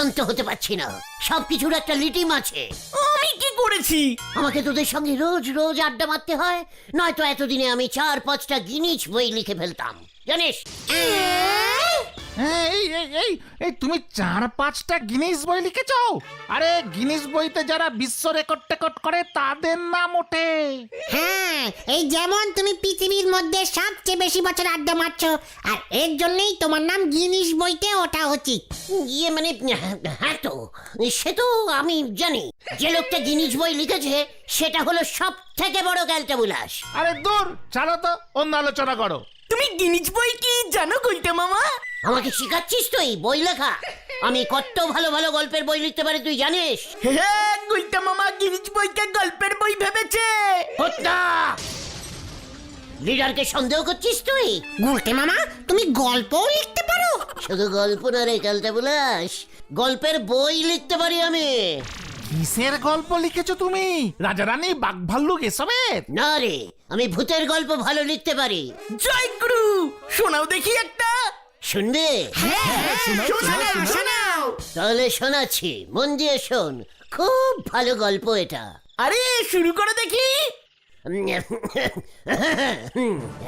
শান্ত হতে পারছি না, সবকিছুর একটা লিটিম আছে। আমি কি করেছি? আমাকে তোদের সঙ্গে রোজ রোজ আড্ডা মারতে হয়, নয়তো এতদিনে আমি 4-5টা গিনিস বই লিখে ফেলতাম, জানিস? এই এই এই এই তুমি 4-5টা গিনিস বই লিখেছ? আরে গিনিস বইতে যারা বিশ্ব রেকর্ড টেকর্ড করে তাদের নাম ওঠে। হ্যাঁ, এই যেমন তুমি পৃথিবীর মধ্যে সবচেয়ে বেশি বছর আড্ডা মারছো, আর এর জন্যই তোমার নাম গিনিস বইতে ওঠা উচিত। ইয়ে মানে, হ্যাঁ তো, সে তো আমি জানি। যে লোকটা গিনিস বই লিখেছে সেটা হলো সব থেকে বড় ক্যালটাবুলাস। আরে দূর, ছাড়ো তো, অন্য আলোচনা করো। তুমি গিনিজ বই কি জানো গুলটে মামা? আমাকে শিখাচ্ছিস তুই বই লেখা? আমি কত ভালো ভালো গল্পের বই লিখতে পারি তুই জানিস? হ্যাঁ, গুলটে মামা গিনিজ বইকে গল্পের বই ভেবেছে। হত্যা! লিডারকে সন্দেহ করছিস তুই? গুলটে মামা, তুমি গল্পও লিখতে পারো? শুধু গল্প না রে ক্যালটাবুলাস, গল্পের বই লিখতে পারি আমি। কিসের গল্প লিখেছো তুমি? রাজা রানী, বাঘ ভাল্লুক এসবের? না রে, আমি ভূতের গল্প ভালো লিখতে পারি। জয় গুরু, শোনাও দেখি একটা। শুনবে? শোনাও। তাহলে শোনাচ্ছি, মন দিয়ে শোন। খুব ভালো গল্প এটা। আরে শুরু করে দেখি।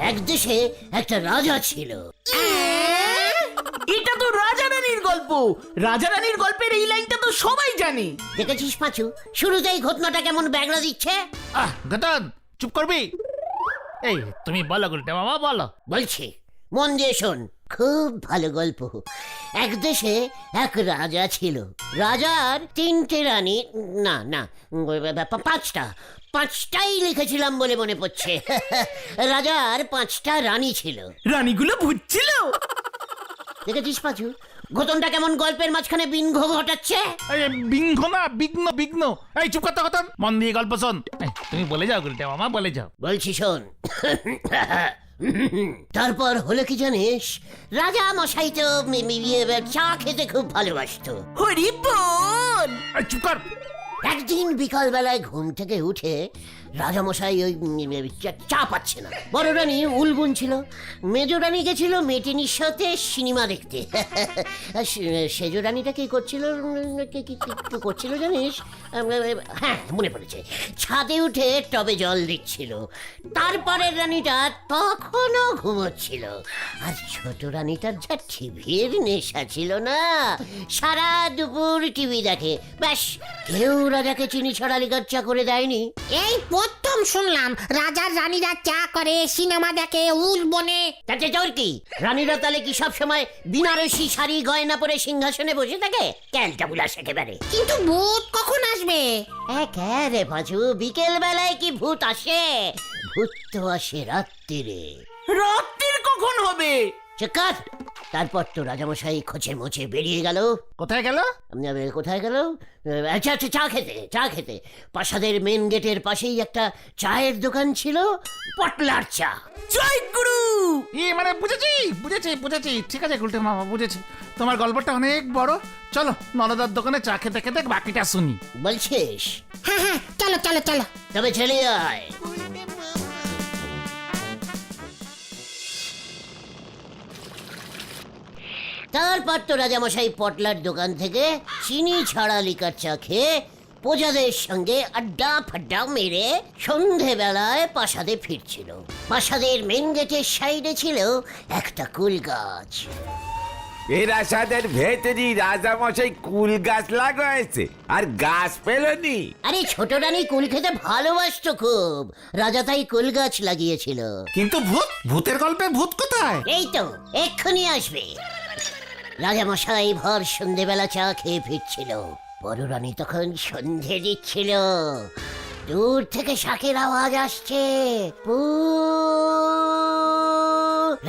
এক দেশে একটা রাজা ছিল। এটা তো রাজা রানীর গল্প। রাজা রানীর গল্পের এই লাইনটা তো সবাই জানে। দেখেছিস পাঁচু, শুরুতেই ঘটনাটা কেমন ব্যাগড়া দিচ্ছে। গতন, চুপ করবি? এই তুমি বলো গুলটে মামা, বলো। বলছি, মন দিয়ে শোন, খুব ভালো গল্প। এক দেশে এক রাজা ছিল। রাজার 3টে রানী, না না, 5টাই লিখেছিলাম বলে মনে পড়ছে। রাজার 5টা রানী ছিল। রানীগুলো ভূত ছিল। দেখেছিস পাঁচু, ঘটনটা কেমন গল্পের মাঝখানে বিঘ্ন ঘটাচ্ছে। এই বিঘ্ন না, বিঘ্ন বিঘ্ন। এই চুপ করতে কতন, মন দিয়ে গল্প শোন। তুমি বলে যাও গুলটে মামা, বলে যাও। বলছি শোন। তারপর হলো কি জানিস, রাজা মশাই তো চা খেতে খুব ভালোবাসতো। হরি বল। এই চুপ কর। একদিন বিকাল বেলায় ঘুম থেকে উঠে রাজামশাই ওই চা পাচ্ছে না। বড় রানী উলবুন ছিল, মেজ রানী গেছিল মেটিনির সাথে সিনেমা দেখতে। সেজ রানীটা কি করছিল, কি করছিল জানিস? হ্যাঁ, মনে পড়েছে, ছাদে উঠে টবে জল দিচ্ছিল। তারপরের রানীটা তখনও ঘুমোচ্ছিল। আর ছোট রানীটার যা টিভির নেশা ছিল না, সারা দুপুর টিভি দেখে। ব্যাস, কেউ রাজাকে চিনি ছড়া লিকার চা করে দেয়নি। এই প্রথম শুনলাম রাজার রানীরা চা করে, সিনেমা দেখে, উল বনে। তাতে তোর কি? রানীরা তাহলে কি সব সময় বিনারসি শাড়ি গয়না পরে সিংহাসনে বসে থাকে? ক্যালটাবুলাস একেবারে। কিন্তু ভূত কখন আসবে? রে পাঁচু, বিকেল বেলায় কি ভূত আসে? ভূত তো আসে রাত্রিরে। রাত্রির কখন হবে? চেকার। তারপর তো রাজামশাই খোঁচে মোচে বেরিয়ে গেল। কোথায় গেল? কোথায় গেল? আচ্ছা আচ্ছা, চা খেতে। প্রাসাদের মেন গেটের পাশেই একটা চায়ের দোকান ছিল, পটলার চা। জয় গুরু। মানে বুঝেছি বুঝেছি বুঝেছি, ঠিক আছে গুলটে মামা, বুঝেছি। তোমার গল্পটা অনেক বড়। চলো নলদার দোকানে চা খেতে খেতে বাকিটা শুনি। বলছিস? হ্যাঁ হ্যাঁ, চলো চলো চলো। তবে চলে আয়। তারপর তো রাজামশাই পটলার দোকান থেকে চিনি ছাড়া লিকার চা খেয়ে প্রজাদের সঙ্গে আড্ডা ফাড্ডা মেরে সন্ধেবেলায় প্রাসাদে ফিরছিল। প্রাসাদের মেন গেটের সাইডে ছিল একটা কুল গাছ। এই রাজাদের ভেতরই রাজামশাই কুল গাছ লাগাইছে, আর গাছ পেলনি। আরে ছোট রানী কুল খেতে ভালোবাসতো খুব, রাজা তাই কুল গাছ লাগিয়েছিল। কিন্তু ভূতের গল্পে ভূত কোথায়? এই তো এক্ষুনি আসবে। রাজামশাই ভর সন্ধেবেলা চা খেয়ে ফিরছিল। বড় রানী তখন সন্ধে দিচ্ছিল। দূর থেকে শাকের আওয়াজ আসছে।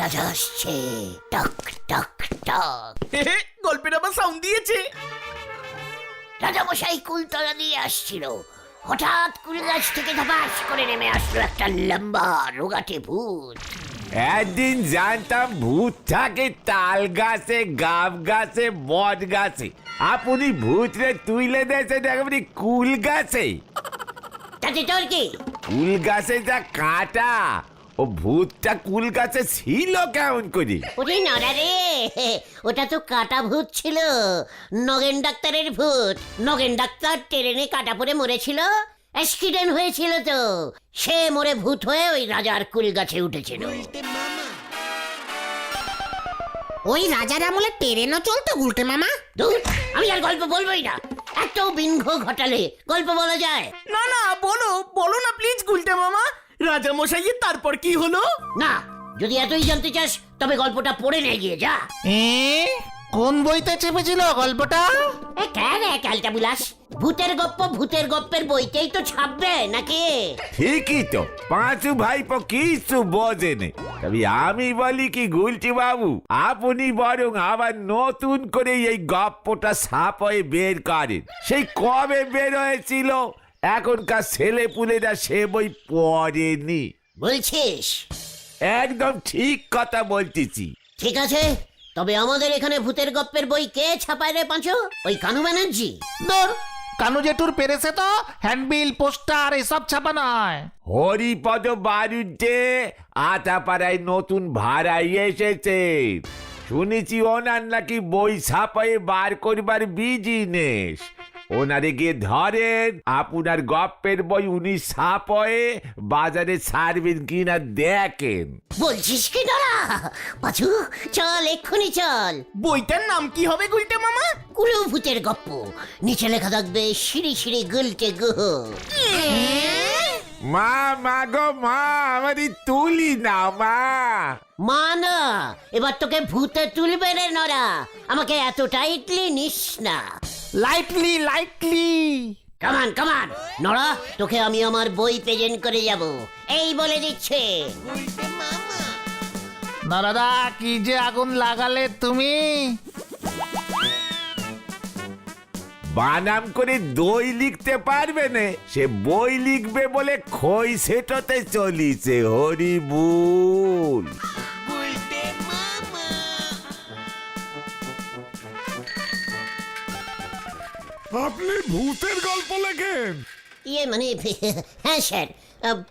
রাজা আসছে, টক টক টক। গল্পের আবার সাউন্ড দিয়েছে। রাজামশাই কুলতলা দিয়ে আসছিল। হঠাৎ কুল গাছ থেকে ধপাস করে নেমে আসলো একটা লম্বা রোগাটে ভূত। একদিন জানতাম ভূত থাকে তাল গাছে, গাব গাছে, বট গাছে। আপনি ভূতরে তুইলে দিয়েছেন একেবারে কুল গাছে। তাতে তোর কি? কুল গাছে যা কাঁটা, ও ভূতটা কুল গাছে ছিল কেমন করে? ওরে নড়া রে, ওটা তো কাটা ভূত ছিল, নগেন ডাক্তারের ভূত। নগেন ডাক্তার ট্রেনে কাটা পড়ে মরেছিল, অ্যাক্সিডেন্ট হয়েছিল তো, সে মরে ভূত হয়ে ওই রাজার কুল গাছে উঠেছিল। ওই রাজার আমলে ট্রেনও চলতো গুলটে মামা? ধুর, আমি আর গল্প বলবোই না, এত বিংঘ ঘটালে গল্প বলা যায় না না, বলো বলো না প্লিজ গুলটে মামা, রাজা মশাইয়ের তারপর কি হলো? না? যদি এতই জানতে চাস তবে গল্পটা পড়ে নে গিয়ে যা। কোন বইতে চেপেছিল গল্পটা? কেন ক্যালটা বিলাস, ভূতের গপ্প ভূতের গপ্পের বইতেই তো ছাপবে নাকি? ঠিকই তো, পাঁচু ভাইপো কিছু বোঝেনি। তবে আমি বলি কি গুলটি বাবু, আপনি বরং আবার নতুন করে এই গপ্পটা ছাপয়ে বের করেন। সেই কবে বের হয়েছিল, এখনকার ছেলে পুলেরা সে বই পড়েনি। বলছিস? একদম ঠিক কথা বলতেছি। ঠিক আছে, তবে আমাদের এখানে ভূতের গপ্পের বই কে ছাপায় রে পাঁচু? ওই কানু ব্যানার্জি? দূর, কানু জেঠুর পেরেছে তো হ্যান্ডবিল পোস্টার এসব ছাপা নয়। হরিপদ বাড়িতে আটাপাড়ায় নতুন ভাড়াই এসেছে, শুনেছি ওনার নাকি বই ছাপায়ে বার করবার বিজনেস। ওনারে গিয়ে ধরেন, আপনার গপ্পের বই উনি ছাপয়ে বাজারে ছাড়বেন কিনা দেখেন। বলছিস কি দাঁড়া পাঁচু, চল এক্ষুনি চল। বইটার নাম কি হবে গুলটে মামা? কুলু ভূতের গপ্প, নিচে লেখা থাকবে শ্রী শ্রী গুলটে গুহ। মা মা গো মা, আমারই তুলি না মা। মা না, এবার তোকে ভূতে তুলবে রে নরা, আমাকে এত টাইটলি নিস না। Lightly lightly. কামান কামান নরা, তোকে আমি আমার বই প্রেজেন্ট করে যাব, এই বলে দিচ্ছে। না দাদা, কি যে আগুন লাগালে তুমি। বানাম করে দই লিখতে পারবে না, সে বই লিখবে বলে খই সেটতে চলিছে। হরিবুল। আপনি ভূতের গল্প লেখেন? ইয়ে মানে হ্যাঁ স্যার,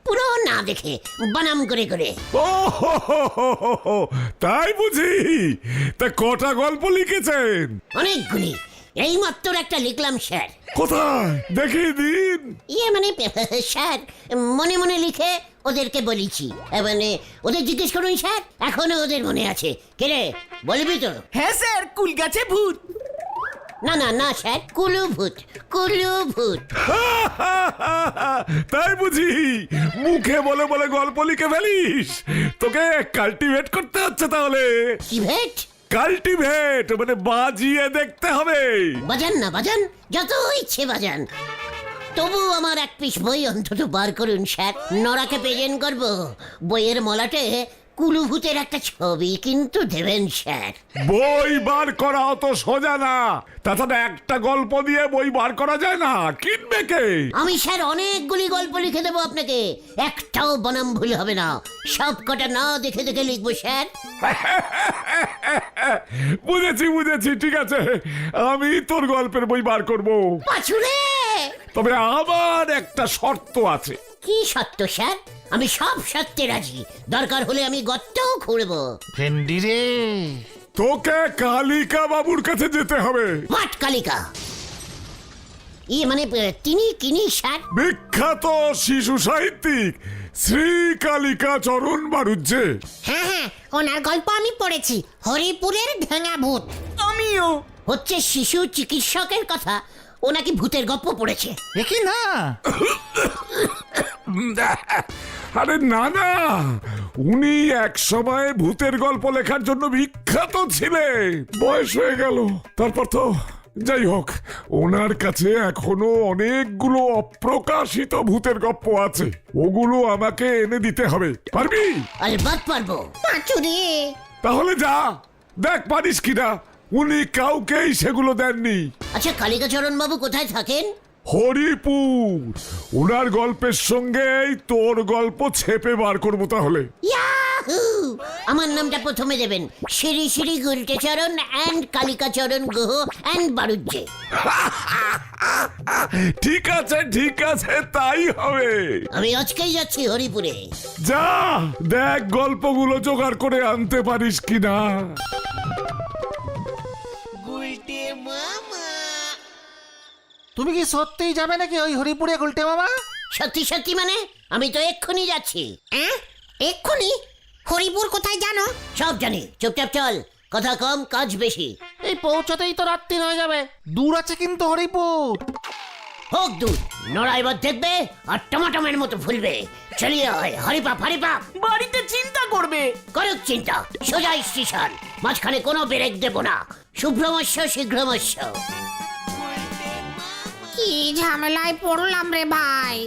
পুরো না দেখে বানাম করে করে। ও হো হো হো হো হো, তাই বুঝি? তা কটা গল্প লিখেছেন? অনেকগুলি, এই মাত্র একটা লিখলাম স্যার। কোথায় দেখিয়ে দিন। ইয়ে মানে স্যার, মনে মনে লিখে ওদেরকে বলেছি, মানে ওদের জিজ্ঞেস করুন স্যার, এখনো ওদের মনে আছে। কে রে, বলবি তো? হ্যাঁ স্যার, কুল গাছে ভূত। না না না স্যার, কুলু ভূত, কুলু ভূত। তাই বুঝি? মুখে বলে বলে গল্প লিখে ফেলিস, তোকে কাল্টিভেট করতে হচ্ছে তাহলে। কি ভেট? কাল্টিভেট মানে বাজিয়ে দেখতে হবে। বাজান না বাজান, যত ইচ্ছে বাজান, তবু আমার এক পিস বই অন্তত বার করুন স্যার, নরাকে প্রেজেন্ট করব। বইয়ের মলাটে কুলু ভূতের একটা ছবি কিন্তু দেবেন স্যার। বই বার করা অত সোজা না, তাছাড়া একটা গল্প দিয়ে বই বার করা যায় না, কিনবে কে? আমি স্যার অনেকগুলি গল্প লিখে দেবো আপনাকে, একটাও বানাম ভুল হবে না, সব কটা না দেখে দেখে লিখবো স্যার। বুঝেছি বুঝেছি, ঠিক আছে, আমি তোর গল্পের বই বার করব। পাছুরে, তবে আমার একটা শর্ত আছে। কি সত্য স্যার? আমি সব সত্যে রাজি, দরকার হলে আমি গর্তও খুঁড়বো। ভেন্ডি রে, তোকে কালিকা বাবুর কাছে যেতে হবে। মাঠ কালিকা? ইয়ে মানে তিনি কিনি স্যার? বিখ্যাত শিশু সাহিত্যিক শ্রী কালিকা চরণ বাড়ুজ্জে। হ্যাঁ হ্যাঁ, ওনার গল্প আমি পড়েছি, হরিপুরের ভেঙা ভূত। আমিও। হচ্ছে শিশু চিকিৎসকের কথা, ও নাকি ভূতের গপ্প পড়েছে। দেখি না। আরে না না, উনি এক সময় ভূতের গল্প লেখার জন্য বিখ্যাত ছিলেন। বয়স হয়ে গেল, তারপর তো যাই হোক, ওনার কাছে এখনো অনেকগুলো অপ্রকাশিত ভূতের গল্প আছে, ওগুলো আমাকে এনে দিতে হবে। পারবি? আলবাত পারবো। পাঁচুরে, তাহলে যা দেখ পারিস কিনা। উনি কাউকেই সেগুলো দেননি। আচ্ছা, কালিকাচরণ বাবু কোথায় থাকেন? হরিপুর। ওনার গল্পের সঙ্গেই তোর গল্প ছেপে বার করবো তাহলে। ইয়া ইয়াহু! আমার নামটা প্রথমে দেবেন, শ্রী শ্রী গুলটেচরণ অ্যান্ড কালিকাচরণ গুহ অ্যান্ড বারুজ্জে। ঠিক আছে তাই হবে। আমি আজকেই যাচ্ছি হরিপুরে। যা দেখ গল্পগুলো জোগাড় করে আনতে পারিস কিনা। তুমি কি সত্যিই যাবে নাকি ওই হরিপুরে গুলটে মামা? সত্যি সত্যি মানে? আমি তো এক্ষুনি যাচ্ছি। এক্ষুনি? হরিপুর কোথায় জানো? সব জানি, চুপচাপ চল, কথা কম কাজ বেশি। এই পৌঁছতেই তো রাত্রি হয়ে যাবে, দূর আছে কিন্তু হরিপুর। হোক দূর, নড়া এবার দেখবে আর টমাটমের মতো ফুলবে। চলিয়ে হয় হরিপাপ হরিপাপ। বাড়িতে চিন্তা করবে। করুক চিন্তা, সোজা স্টেশন, মাঝখানে কোনো ব্রেক দেব না। শুভ্রমস্য শীঘ্রমস্য। কি ঝামেলায় পড়লাম রে ভাই।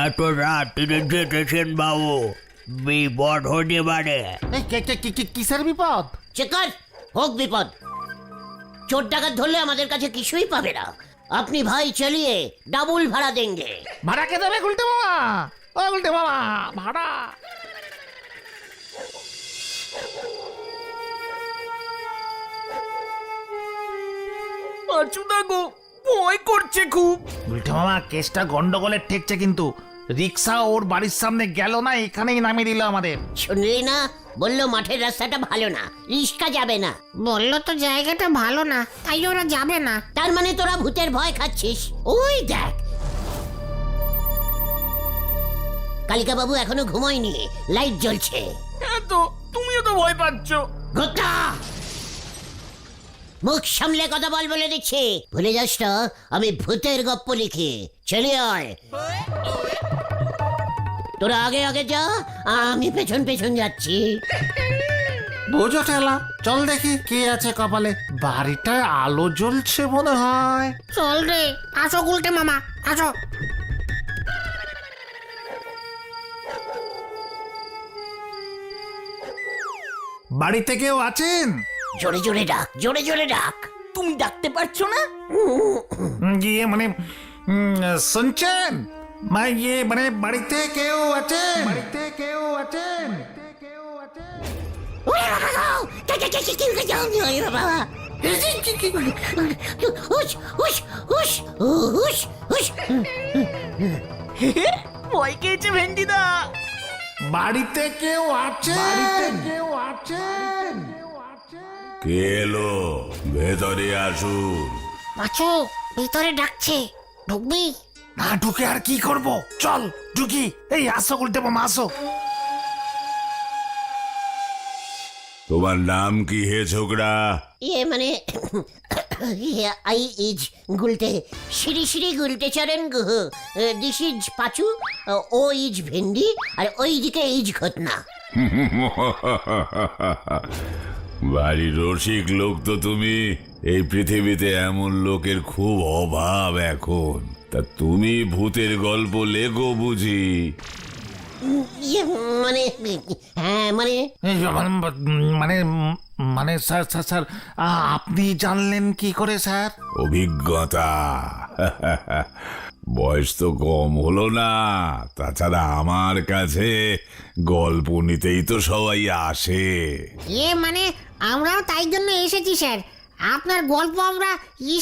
এত রাত্রিরে যেতেছেন বাবু, বিপদ হতে পারে। এই কিসের বিপদ? চেকার, হোক বিপদ। চোর ডাকাত ধরলে আমাদের কাছে কিছুই পাবে না। আপনি ভাই চলিয়ে ডাবল ভাড়া দেंगे। ভাড়া কে দেবে গুলটে মামা? ও গুলটে মামা, ভাড়া। পাঁচুদা গো, ভয় করছে খুব। গুলটে মামা, কেসটা গন্ডগোলের ঠেকছে কিন্তু। রিক্সা ওর বাড়ির সামনে গেল না, এখানেই নামিয়ে দিল আমাদের। শুনলি না, বললো মাঠের রাস্তাটা ভালো না, রিস্কা যাবে না। বললো তো জায়গাটা ভালো না, তাই ওরা যাবে না। তার মানে তোরা ভূতের ভয় খাচ্ছিস? ওই দেখ, কালিকা বাবু এখনো ঘুমায়নি, লাইট জ্বলছে। হ্যাঁ তো, তুমিও তো ভয় পাচ্ছ। গোটা মুখ সামলে কথা বল বলে দিচ্ছি। ভুলে যাস না আমি ভূতের গপ্প লিখি। চলে আয়, তোরা আগে আগে যা, আমি পেছন পেছন যাচ্ছি। বোঝো ঠেলা, চল দেখি কে আছে কপালে। বাড়িটায় আলো জ্বলছে মনে হয়। চল রে, আসো গুলটে মামা, আসো। বাড়িতে কেউ আছেন? জোরে জোরে ডাক, জোরে জোরে ডাক। তুমি ডাকতে পারছো না? ইয়ে মানে শুনছেন? ইয়ে মানে বাড়িতে কেউ আছেন? বাড়িতে কেউ আছেন? ওরে বাবা গো! ওরে বাবা! হুশ, হুশ, হুশ, হুশ, হুশ। ভয় খেয়েছে ভেন্ডিদা। বাড়িতে কেউ আছেন? বাড়িতে কেউ আছেন? কে এলো? ভেতরে আসুন। পাঁচু, ভিতরে ডাকছে, ঢুকবি? না ঢুকে আর কি করব? চল ঢুকি। এই আসো গুলটে মামা, আসো। তোমার নাম কি হে ছোকরা? ইয়ে মানে I is Gulte, Shri Shri Gulte Charan Guha. This is Pachu, ও ইজ ভেন্ডি, আর ওইদিকে ইজ ঘটনা। ভারী রসিক লোক তো তুমি। এই পৃথিবীতে এমন লোকের খুব অভাব এখন। তা তুমি ভূতের গল্প লেখো বুঝি? ইয়ে মানে, হ্যাঁ মানে এই মানে মানে স্যার স্যার স্যার আপনি জানলেন কি করে স্যার? অভিজ্ঞতা। বয়স তো কম হলো না। তাছাড়া আমার কাছে গল্প নিতেই তো সবাই আসে। মানে আমরাও তাই জন্য এসেছি স্যার। আপনার গল্প আমরা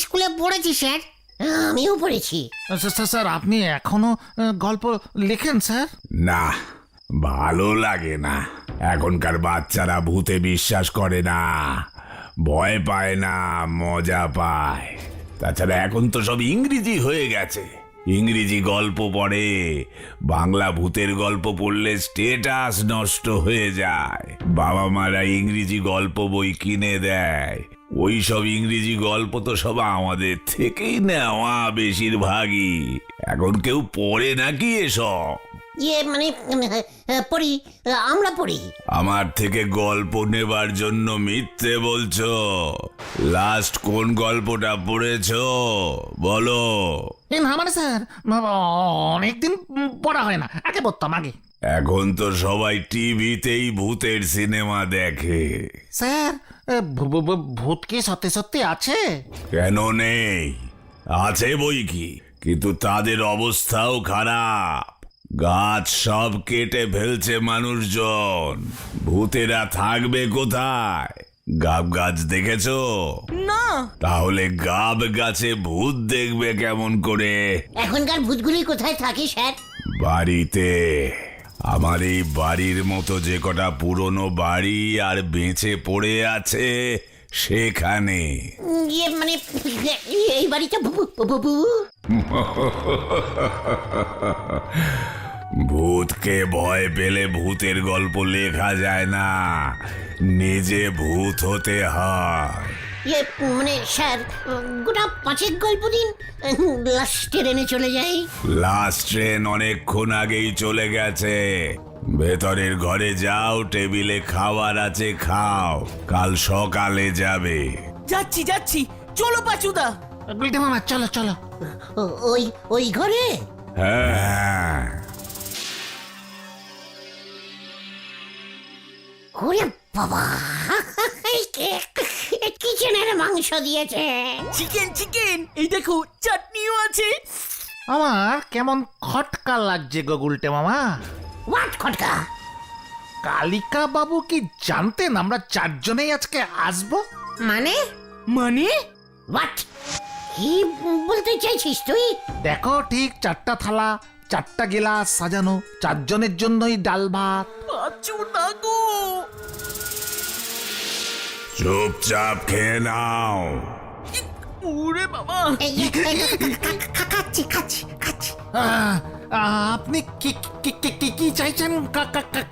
স্কুলে পড়েছি স্যার। আমিও পড়েছি। স্যার স্যার, আপনি এখনো গল্প লেখেন স্যার? না, ভালো লাগে না। এখনকার বাচ্চারা ভূতে বিশ্বাস করে না, ভয় পায় না, মজা পায়। তাছাড়া এখন তো সব ইংরেজি হয়ে গেছে, ইংরেজি গল্প পড়ে। বাংলা ভূতের গল্প পড়লে স্টেটাস নষ্ট হয়ে যায়। বাবা মারা ইংরেজি গল্প বই কিনে দেয়। ওই সব ইংরেজি গল্প তো সব আমাদের থেকেই নেওয়া বেশিরভাগই। এখন কেউ পড়ে নাকি এসব? ইয়ে মানে পড়ি, আমরা পড়ি। আমার থেকে গল্প নেবার জন্য মিথ্যে বলছো। লাস্ট কোন গল্পটা পড়েছো বলো? না মানে স্যার, অনেকদিন পড়া হয় না, আগে পড়তাম আগে। এখন তো সবাই টিভিতেই ভূতের সিনেমা দেখে। স্যার ভূত কি সত্যি সত্যি আছে? কেন নেই, আছে বই কি, কিন্তু তাদের অবস্থাও খারাপ। গাছ সব কেটে ফেলছে মানুষজন, ভূতেরা থাকবে কোথায়? গাব গাছ দেখেছো? না। তাহলে গাব গাছে ভূত দেখবে কেমন করে? এখনকার ভূতগুলি কোথায় থাকে স্যার? বাড়িতে। আমার এই বাড়ির মতো যে কটা পুরনো বাড়ি আর বেঁচে পড়ে আছে সেখানে। ইয়ে মানে এই বাড়িতে ভূতকে ভয় পেলে ভূতের গল্প লেখা যায় না, নিজে ভূত হতে হয়। ইয়ে মানে স্যার গোটা 5 গল্প দিন, লাস্ট ট্রেনে চলে যাই। লাস্ট ট্রেন অনেকক্ষণ আগেই চলে গেছে। ভেতরের ঘরে যাও, টেবিলে খাবার আছে, খাও, কাল সকালে যাবে। যাচ্ছি যাচ্ছি, চলো পাচুদা। গুলটে মামা চলো চলো। ওই ঘরে? হ্যাঁ। ওরে বাবা, কিচেনের মাংস দিয়েছে। চিকেন চিকেন, এই দেখো চাটনিও আছে। আমার কেমন খটকা লাগছে গো গুলটে মামা। হোয়াট খটকা? কালিকা বাবু কি জানতেন আমরা 4 জনেই আজকে আসবো? মানে মানে? হোয়াট? কি বলতে চাইছিস তুই? দেখো ঠিক 4টা থালা, 4টা গিলাস সাজানো, 4 জনের জন্যই ডাল ভাত। পাচুদা গো। চুপচাপ খেয়ে নাও। ওরে বাবা। খাচ্ছি খাচ্ছি খাচ্ছি। আপনি কি কি কি- কি কি চাইছেন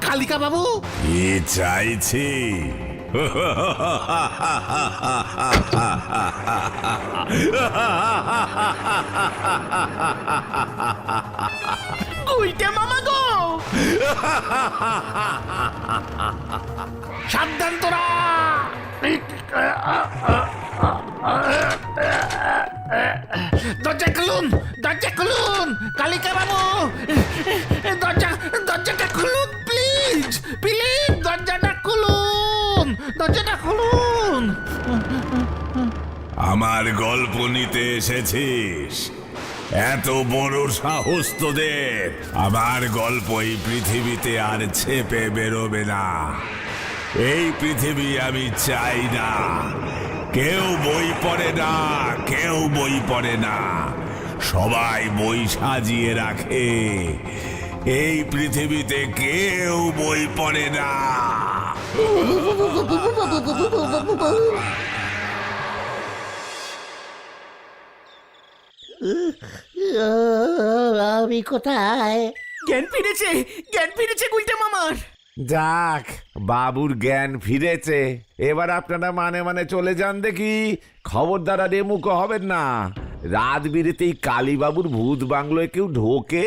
কালিকা বাবু? কি চাইছি? গুলটে মামা গো। সাবধান তোরা। দরজা খুলুন, দরজা খুলুন, কালিকা বাবু, দরজাটা খুলুন প্লিজ, প্লিজ দরজাটা খুলুন, দরজাটা খুলুন। আমার গল্প নিতে এসেছিস? এত বড় সাহস তোদের! আমার গল্প এই পৃথিবীতে আর ছেপে বেরোবে না। এই পৃথিবী আমি চাই না। কেউ বই পড়ে না, কেউ বই পড়ে না, সবাই বই সাজিয়ে রাখে। এই পৃথিবীতে কেউ বই পড়ে না। আমি কোথায়? জ্ঞান ফিরেছে, জ্ঞান ফিরেছে গুলটে মামার। যাক, বাবুর জ্ঞান ফিরেছে। এবার আপনারা মানে মানে চলে যান দেখি। খবরদার আর এমুখো হবেন না। রাত বিরেতেই কালীবাবুর ভূত বাংলোয় কেউ ঢোকে?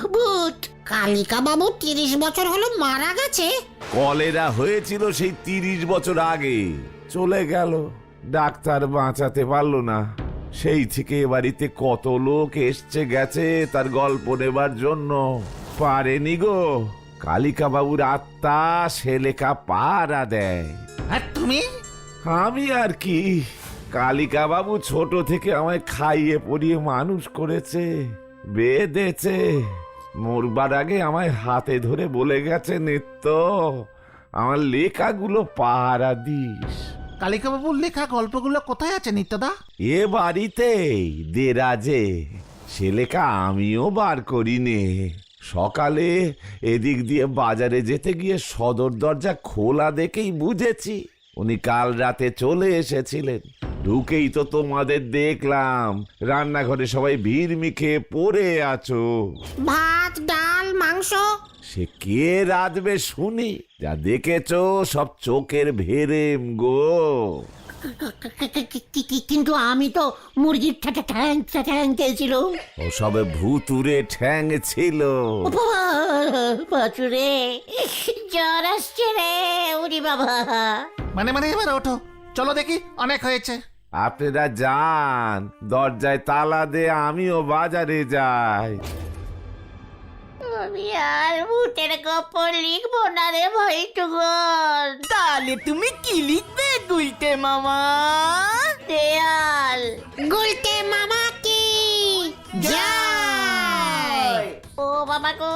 ভূত? কালিকা বাবু 30 বছর হলো মারা গেছে। কলেরা হয়েছিল সেই 30 বছর আগে, চলে গেল। ডাক্তার বাঁচাতে পারলো না। সেই থেকে এ বাড়িতে কত লোক এসছে গেছে তার গল্প নেবার জন্য, পারেনি গো। কালিকা বাবুর আত্মা সে লেখা পাড়া দেয়। আর তুমি? আমি আর কি, কালিকা বাবু ছোট থেকে আমায় খাইয়ে পরিয়ে মানুষ করেছে, বেঁধেছে। মরবার আগে আমায় হাতে ধরে বলে গেছে, নিত্য আমার লেখাগুলো পাহারা দিস। কালিকা বাবুর লেখা গল্পগুলো কোথায় আছে নিত্যদা? এ বাড়িতেই দেরাজে। সে লেখা আমিও বার করিনি। সকালে এদিক দিয়ে বাজারে যেতে গিয়ে সদর দরজা খোলা দেখেই বুঝেছি উনি কাল রাতে চলে এসেছিলেন। ঢুকেই তো তোমাদের দেখলাম রান্নাঘরে সবাই ভিড় মিখে পড়ে আছো। ভাত ডাল মাংস। সে কে রাঁধবে শুনি? যা দেখেছো সব চোখের ভেরেম গো। কিন্তু আমি তো মুরগির ঠ্যাং খেয়েছিল। ওসবে ভুতুরে ঠ্যাং ছিল। পাচুরে জ্বর আসছে রে উনি বাবা। মানে এবার ওঠো, চলো দেখি, অনেক হয়েছে। আপনারা যান, দরজায় তালা দে, আমিও বাজারে যাই। আমি আর ভূতের গল্প লিখবো না রে ভাইটুগন। তাহলে তুমি কি লিখবে গুলটে মামা? দেয়াল। গুলটে মামা কি জয়। ও বাবা গো,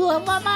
ও বাবা।